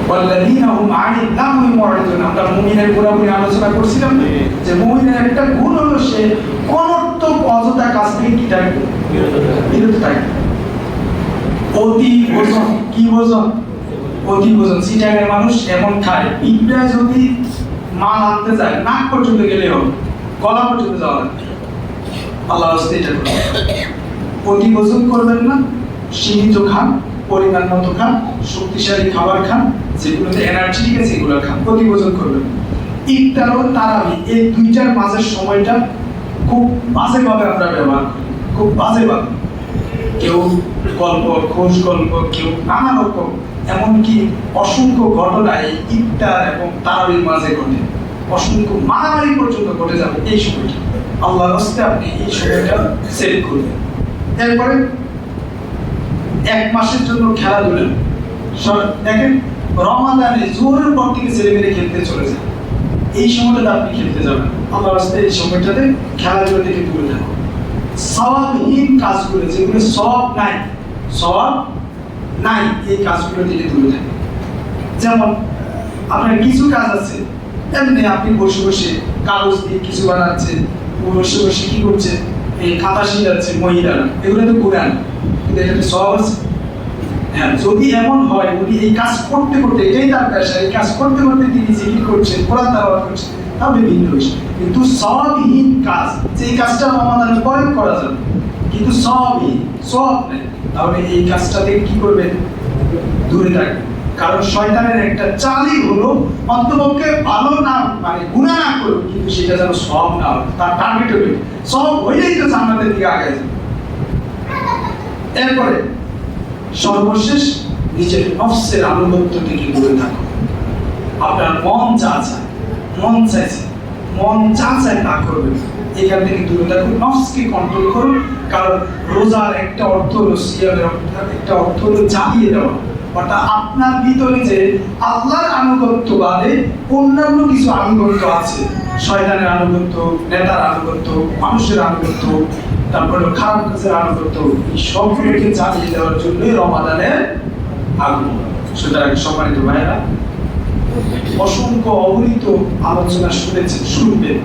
ওয়াল্লাযীনা হুম আনিল লাহwi মুরিদুন। আমরা মুমিনের গুণাবলী আলোচনা করছিলাম যে মুমিনের একটা গুণ হলো সে অনর্থক অযথা কাজ থেকে কি থাকবে, বিরত থাকবে। অতি ভোজন, কি ভোজন? অতি ভোজন। সিটারের মানুষ এমন খায়, পিঁপড়া যদি মাল আনতে যায় নাক পর্যন্ত গেলেও গলা পর্যন্ত যাওয়া লাগবে। আল্লাহ রাস্তায় এটা করবেন, অতি ভোজন করবেন না, সীমিত খান, পরিমাণ মতো খান, শক্তিশালী খাবার খান, যেগুলোতে এনার্জি ঠিক আছে এগুলো খান, অতি ভোজন করবেন। ইফতার ও তারাবি এই দুইটার মাঝের সময়টা খুব বাজেভাবে আমরা ব্যবহার করি, খুব বাজেভাবে। কেউ গল্প, খোঁজ গল্প, কেউ নানা রকম, এমনকি অসংখ্য ঘটনা এই ইফতার এবং তারাবির মাঝে ঘটে, অসংখ্য মারামারি পর্যন্ত ঘটে যাবে এই সময়টা। আল্লাহর রাস্তায় আপনি এই সময়টা সেট করবেন। এরপরে এক মাসের জন্য খেলাধুলা দেখেন, রমাদানে জোরের পর থেকে ছেলেমেয়েরা খেলতে চলে যায়, এই সময়টাতে আপনি খেলতে যাবেন। আল্লাহর রাস্তায় এই সময়টাতে খেলাধুলা থেকে দূরে থাকুন। সওয়াবহীন কাজগুলো, যেগুলো সওয়াব নাই, সওয়াব নাই, এই কাজগুলো থেকে দূরে থাকুন। যেমন আপনার কিছু কাজ আছে এমনি আপনি বসে বসে কাগজ দিয়ে কিছু বানাচ্ছেন, বসে বসে কি করছে, এই খাতা শিখাচ্ছে মহিলারা, এগুলো তো কোরআন, কিন্তু এটাতে সওয়াব আছে। হ্যাঁ, যদি এমন হয় উনি এই কাজ করতে করতে, এটাই তার পেশা, এই কাজ করতে করতে তিনি জিকির করছেন, কোরআন তেলাওয়াত করছেন, তাহলে ভিন্ন বিষয়। কিন্তু সওয়াবহীন কাজ, যে কাজটা রমাদানে পরে করা যাবে কিন্তু সওয়াবহীন, সওয়াব নেই, তাহলে এই কাজটা থেকে কি করবেন, দূরে থাকবেন। কারণ শয়তানের একটা চালই হলো অন্তপক্ষে ভালো না, মানে গুনাহ না করুক কিন্তু সেটা যেন সওয়াব না হয়, তার টার্গেট হবে সওয়াব হইলেই তো জান্নাতের দিকে আগায় যাবে। এরপরে সর্বশেষ নিজের নফসের আনুগত্য থেকে দূরে থাকুন। আপনার মন যা চায়, মন চাইছে, মন যা চায় তা করবেন, এখান থেকে দূরে থাকুন, নফসকে কন্ট্রোল করুন। কারণ রোজার একটা অর্থ হলো, সিয়ামের একটা অর্থ হলো জ্বালিয়ে দেওয়া, অর্থাৎ আপনার ভিতরে যে আল্লাহর আনুগত্য বাদে অন্যান্য কিছু আনুগত্য আছে, শয়তানের আনুগত্য, নেতার আনুগত্য, মানুষের আনুগত্য, তারপরে খারাপ কাজের আনুগত্য, এই সবগুলোকে জ্বালিয়ে দেওয়ার জন্যই রমাদানের আগুন। সুতরাং সম্মানিত ভাইরা, অসংখ্য অগণিত আলোচনা শুনেছেন, শুনবেন,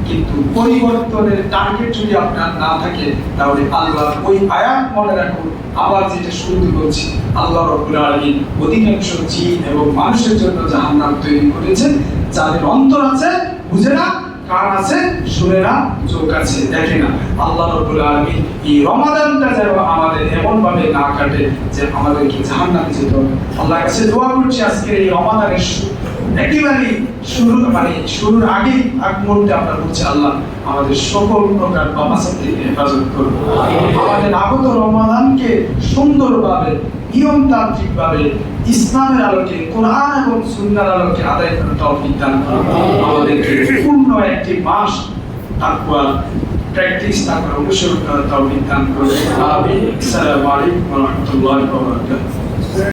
কিন্তু পরিবর্তনের টার্গেট যদি আপনার না থাকে তাহলে আল্লাহ ওই আয়াত মনে রাখুন। আবার যেটা শুরুতে বলছি, আল্লাহ রাব্বুল আলামিন অধিকাংশ জিন এবং মানুষের জন্য জাহান্নাম তৈরি করেছেন, যাদের অন্তর আছে বুঝে না, কান আছে শুনে না, চোখ আছে দেখে না। আল্লাহ রাব্বুল আলামিন এই রমাদানটা যেন আমাদের এমন ভাবে না কাটে যে আমাদেরকে জাহান্নামে যেতে হবে। আল্লাহর কাছে দোয়া করছি আজকে এই রমাদানের একেবারে শুরুর আগেই আগ মুহূর্তে আমরা বলছি, আল্লাহ আমাদের সকল প্রকার পাপাচার থেকে হেফাজত করুন। আমাদের আগত রমাদানকে সুন্দরভাবে, নিয়মতান্ত্রিকভাবে, ইসলামের আলোকে, কোরআন এবং সুন্নাহর আলোকে আদায় করার তৌফিক দান করুন। আমাদেরকে পূর্ণ একটি মাস তাকওয়া প্র্যাকটিস, তাকওয়া অনুসরণ করার তৌফিক দান করুন। আমিন। আসসালামু আলাইকুম ওয়া রাহমাতুল্লাহি ওয়া বারাকাতুহু।